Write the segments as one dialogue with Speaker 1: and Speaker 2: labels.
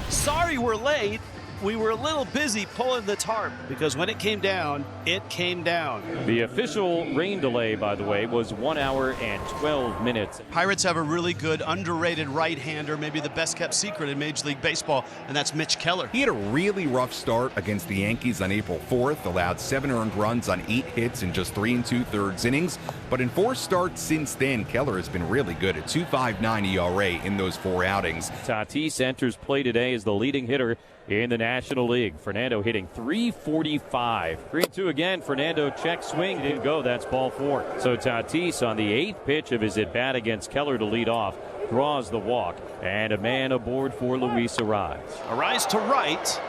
Speaker 1: Sorry we're late. We were a little busy pulling the tarp because when it came down, it came down.
Speaker 2: The official rain delay, by the way, was 1 hour and 12 minutes.
Speaker 1: Pirates have a really good, underrated right-hander, maybe the best-kept secret in Major League Baseball, and that's Mitch Keller.
Speaker 3: He had a really rough start against the Yankees on April 4th, allowed 7 earned runs on 8 hits in just 3 2/3 innings. But in 4 starts since then, Keller has been really good at 2.59 ERA in those 4 outings.
Speaker 2: Tatis enters play today as the leading hitter in the National League. Fernando hitting .345. 3-2 again. Fernando check swing. Didn't go. That's ball 4. So Tatis on the 8th pitch of his at-bat against Keller to lead off draws the walk. And a man aboard for Luis Arraez.
Speaker 1: Arraez to right.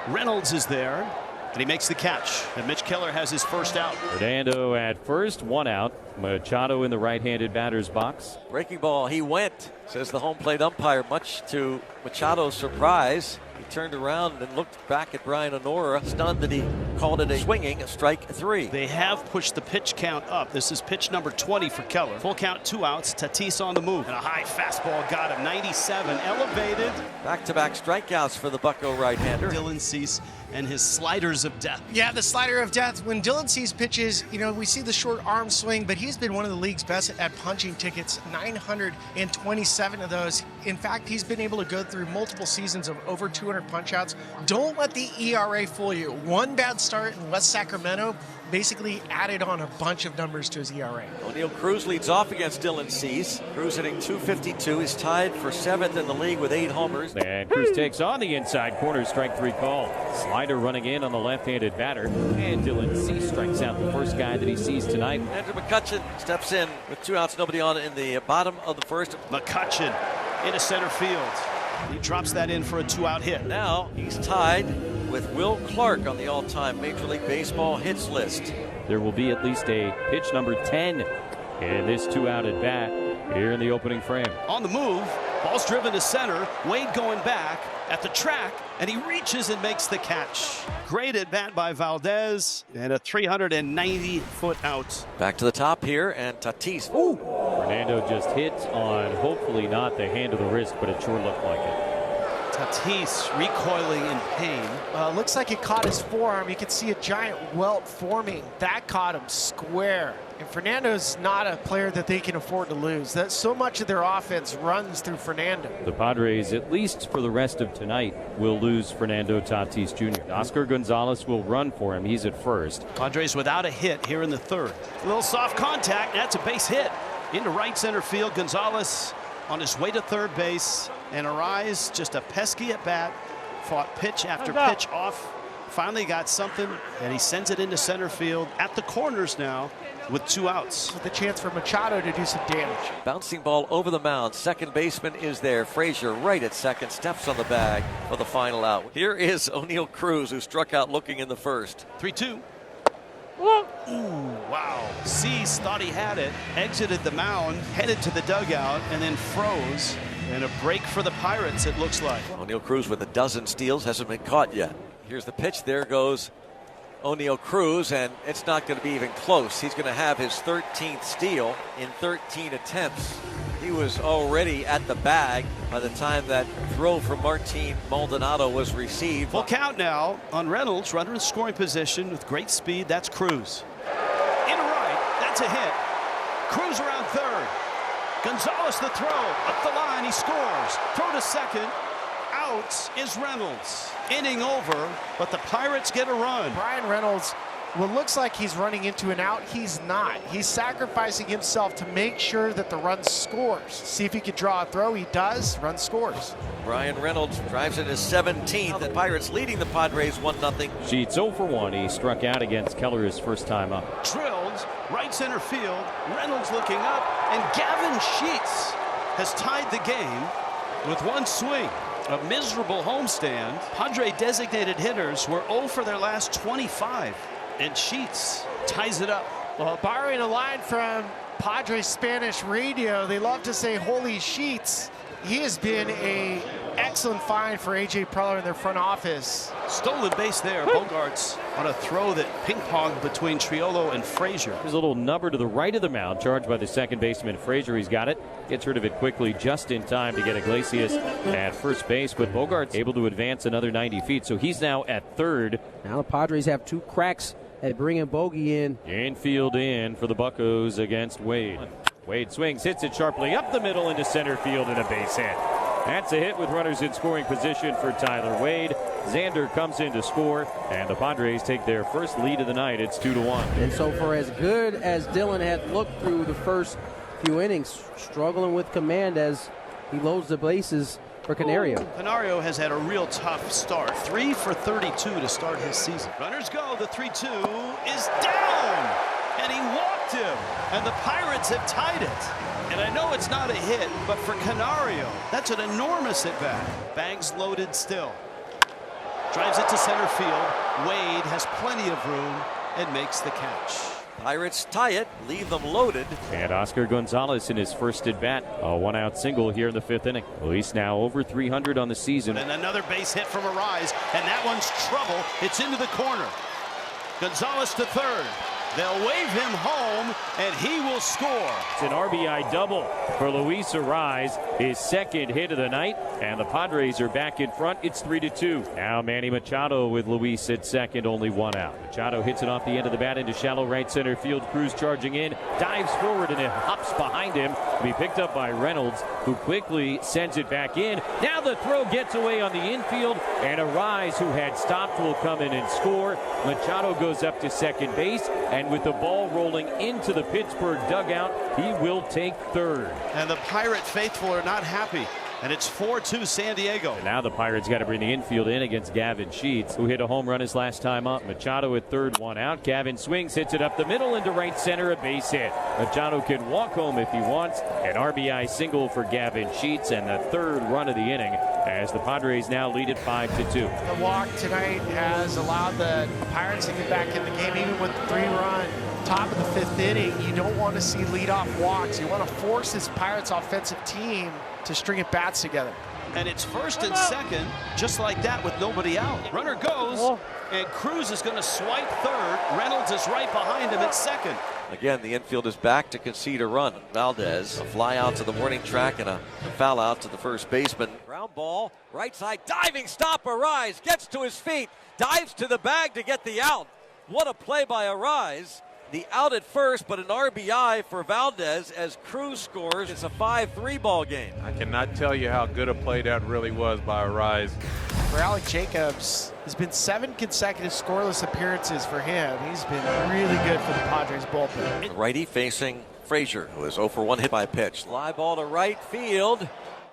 Speaker 1: Reynolds is there. And he makes the catch. And Mitch Keller has his first out.
Speaker 2: Fernando at first, 1 out. Machado in the right-handed batter's box.
Speaker 4: Breaking ball, he went, says the home plate umpire, much to Machado's surprise. He turned around and looked back at Brian Honora, stunned that he called it a swinging strike 3.
Speaker 1: They have pushed the pitch count up. This is pitch number 20 for Keller. Full count, 2 outs. Tatis on the move. And a high fastball got him. 97, elevated.
Speaker 4: Back-to-back strikeouts for the Bucco right-hander.
Speaker 1: Dylan Cease and his sliders of death.
Speaker 5: Yeah, the slider of death. When Dylan Cease pitches, we see the short arm swing, but he's been one of the league's best at punching tickets, 927 of those. In fact, he's been able to go through multiple seasons of over 200 punch-outs. Don't let the ERA fool you. One bad start in West Sacramento basically added on a bunch of numbers to his ERA.
Speaker 4: O'Neill Cruz leads off against Dylan Cease. Cruz hitting .252. He's tied for 7th in the league with 8 homers.
Speaker 2: And Cruz takes on the inside corner, strike 3 call. Slider running in on the left-handed batter. And Dylan Cease strikes out the first guy that he sees tonight.
Speaker 4: Andrew McCutchen steps in with 2 outs, nobody on in the bottom of the first.
Speaker 1: McCutchen into center field. He drops that in for a 2-out hit.
Speaker 4: Now he's tied with Will Clark on the all-time Major League Baseball hits list.
Speaker 2: There will be at least a pitch number 10 in this 2-out at bat here in the opening frame.
Speaker 1: On the move, ball's driven to center. Wade going back at the track, and he reaches and makes the catch. Great at bat by Valdez, and a 390-foot out.
Speaker 4: Back to the top here, and Tatis.
Speaker 2: Ooh. Fernando just hit on, hopefully not the hand of the wrist, but it sure looked like it.
Speaker 1: Tatis recoiling in pain.
Speaker 5: Looks like it caught his forearm. You can see a giant welt forming. That caught him square. And Fernando's not a player that they can afford to lose. That so much of their offense runs through Fernando.
Speaker 2: The Padres, at least for the rest of tonight, will lose Fernando Tatis Jr. Oscar Gonzalez will run for him. He's at first.
Speaker 1: Padres without a hit here in the 3rd. A little soft contact. That's a base hit. Into right center field. Gonzalez on his way to 3rd base. And Arraez, just a pesky at bat, fought pitch after pitch off, finally got something, and he sends it into center field at the corners now with 2 outs.
Speaker 5: With a chance for Machado to do some damage.
Speaker 4: Bouncing ball over the mound. Second baseman is there. Frazier right at second, steps on the bag for the final out. Here is O'Neill Cruz, who struck out looking in the first.
Speaker 1: 3-2. Ooh, wow. Cease thought he had it, exited the mound, headed to the dugout, and then froze. And a break for the Pirates, it looks like.
Speaker 4: O'Neill Cruz with a dozen steals, hasn't been caught yet. Here's the pitch. There goes O'Neill Cruz, and it's not going to be even close. He's going to have his 13th steal in 13 attempts. He was already at the bag by the time that throw from Martin Maldonado was received.
Speaker 1: Full count now on Reynolds, runner in scoring position with great speed. That's Cruz. Into right, that's a hit. Cruz around 3rd. Gonzalez the throw, up the line, he scores. Throw to second, out is Reynolds. Inning over, but the Pirates get a run.
Speaker 5: Brian Reynolds, what looks like he's running into an out, he's not. He's sacrificing himself to make sure that the run scores. See if he could draw a throw, he does, run scores.
Speaker 4: Brian Reynolds drives in his 17th. The Pirates leading the Padres 1-0.
Speaker 2: Sheets 0 for 1. He struck out against Keller his first time up.
Speaker 1: Drilled, right center field. Reynolds looking up, and Gavin Sheets has tied the game with 1 swing. A miserable homestand. Padre designated hitters were 0 for their last 25, and Sheets ties it up.
Speaker 5: Well, borrowing a line from Padres Spanish radio, they love to say holy sheets. He has been a excellent find for A.J. Preller in their front office.
Speaker 1: Stolen base there. Bogarts on a throw that ping-ponged between Triolo and Frazier.
Speaker 2: There's a little number to the right of the mound, charged by the second baseman Frazier. He's got it. Gets rid of it quickly, just in time to get Iglesias at first base. But Bogarts able to advance another 90 feet, so he's now at third.
Speaker 6: Now the Padres have 2 cracks at bringing Bogey in.
Speaker 2: Infield in for the Buccos against Wade. Wade swings, hits it sharply up the middle into center field, and a base hit. That's a hit with runners in scoring position for Tyler Wade. Xander comes in to score, and the Padres take their first lead of the night. It's 2-1.
Speaker 6: And so for as good as Dylan had looked through the first few innings, struggling with command as he loads the bases for Canario.
Speaker 1: Canario has had a real tough start. 3 for 32 to start his season. Runners go. The 3-2 is down, and he walked him, and the Pirates have tied it. And I know it's not a hit, but for Canario, that's an enormous at-bat. Bags loaded still. Drives it to center field. Wade has plenty of room and makes the catch.
Speaker 4: Pirates tie it, leave them loaded.
Speaker 2: And Oscar Gonzalez in his first at-bat. A one-out single here in the 5th inning. Luis now over 300 on the season.
Speaker 1: And another base hit from Arraez, and that one's trouble. It's into the corner. Gonzalez to third. They'll wave him home, and he will score.
Speaker 2: It's an RBI double for Luis Arraez, his second hit of the night, and the Padres are back in front. It's 3-2. Now Manny Machado with Luis at second, only 1 out. Machado hits it off the end of the bat into shallow right center field. Cruz charging in, dives forward, and it hops behind him to be picked up by Reynolds, who quickly sends it back in. Now the throw gets away on the infield, and Arraez, who had stopped, will come in and score. Machado goes up to second base, and with the ball rolling into the Pittsburgh dugout, he will take third.
Speaker 1: And the Pirate faithful are not happy. And it's 4-2 San Diego.
Speaker 2: And now the Pirates got to bring the infield in against Gavin Sheets, who hit a home run his last time up. Machado at third, 1 out. Gavin swings, hits it up the middle into right center, a base hit. Machado can walk home if he wants. An RBI single for Gavin Sheets, and the third run of the inning as the Padres now lead it 5-2.
Speaker 5: The walk tonight has allowed the Pirates to get back in the game, even with the 3-run top of the 5th inning. You don't want to see leadoff walks. You want to force this Pirates offensive team to string at bats together.
Speaker 1: And it's first and second, just like that, with nobody out. Runner goes, and Cruz is going to swipe third. Reynolds is right behind him at second.
Speaker 4: Again, the infield is back to concede a run. Valdez, a fly out to the warning track and a foul out to the first baseman. Ground ball, right side, diving stop. Arraez gets to his feet, dives to the bag to get the out. What a play by Arraez. The out at first, but an RBI for Valdez as Cruz scores. It's a 5-3 ball game.
Speaker 7: I cannot tell you how good a play that really was by Arraez.
Speaker 5: For Alec Jacobs, there's been 7 consecutive scoreless appearances for him. He's been really good for the Padres bullpen.
Speaker 4: The righty facing Frazier, who is 0 for 1 hit by pitch. Fly ball to right field,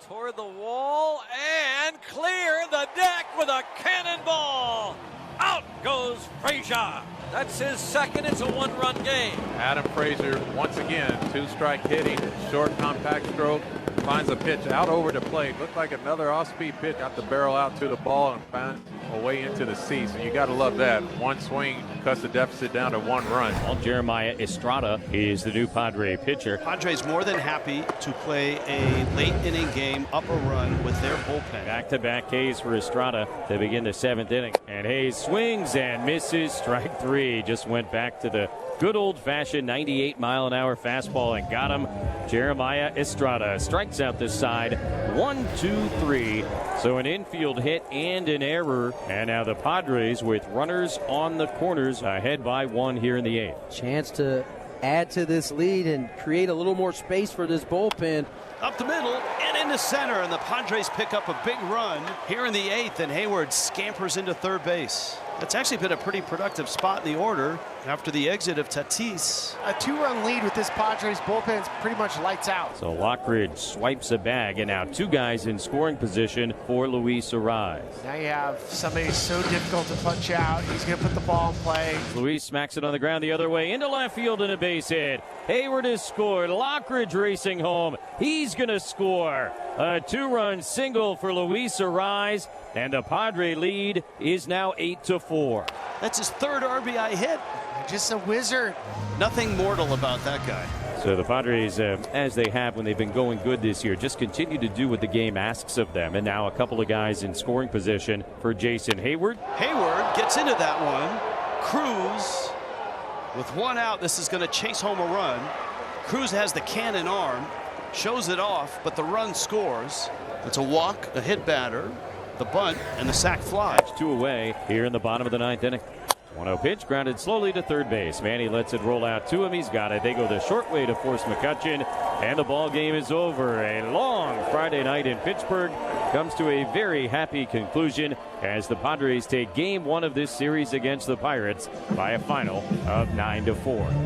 Speaker 4: toward the wall, and clear the deck with a cannonball. Out goes Frazier. That's his second. It's a 1-run game.
Speaker 7: Adam Frazier, once again, 2-strike hitting, short compact stroke, finds a pitch out over the plate. Looked like another off-speed pitch, got the barrel out to the ball and found a way into the seats. And you got to love that. One swing cuts the deficit down to 1 run.
Speaker 2: Well, Jeremiah Estrada is the new Padre pitcher.
Speaker 1: Padres more than happy to play a late inning game up a run with their bullpen.
Speaker 2: Back-to-back Ks for Estrada to begin the 7th inning. And Hayes swings and misses. Strike 3. Just went back to the good old-fashioned 98-mile-an-hour fastball and got him. Jeremiah Estrada strikes out this side. 1, 2, 3. So an infield hit and an error. And now the Padres with runners on the corners ahead by 1 here in the 8th.
Speaker 6: Chance to add to this lead and create a little more space for this bullpen.
Speaker 1: Up the middle and into center, and the Padres pick up a big run here in the 8th, and Hayward scampers into third base. That's actually been a pretty productive spot in the order after the exit of Tatis.
Speaker 5: A 2-run lead with this Padres bullpen is pretty much lights out.
Speaker 2: So Lockridge swipes a bag, and now 2 guys in scoring position for Luis Arraez.
Speaker 5: Now you have somebody so difficult to punch out. He's going to put the ball in play.
Speaker 2: Luis smacks it on the ground the other way into left field and a base hit. Hayward has scored. Lockridge racing home. He's going to score. A 2-run single for Luis Arraez, and the Padre lead is now 8-4.
Speaker 1: That's his 3rd RBI hit.
Speaker 5: Just a wizard.
Speaker 1: Nothing mortal about that guy.
Speaker 2: So the Padres, as they have when they've been going good this year, just continue to do what the game asks of them. And now a couple of guys in scoring position for Jason Hayward.
Speaker 1: Hayward gets into that one. Cruz with one out. This is going to chase home a run. Cruz has the cannon arm, shows it off, but the run scores. It's a walk, a hit batter, the bunt, and the sac fly.
Speaker 2: 2 away here in the bottom of the 9th inning. 1-0 pitch, grounded slowly to third base. Manny lets it roll out to him. He's got it. They go the short way to force McCutchen, and the ball game is over. A long Friday night in Pittsburgh comes to a very happy conclusion as the Padres take Game 1 of this series against the Pirates by a final of 9-4.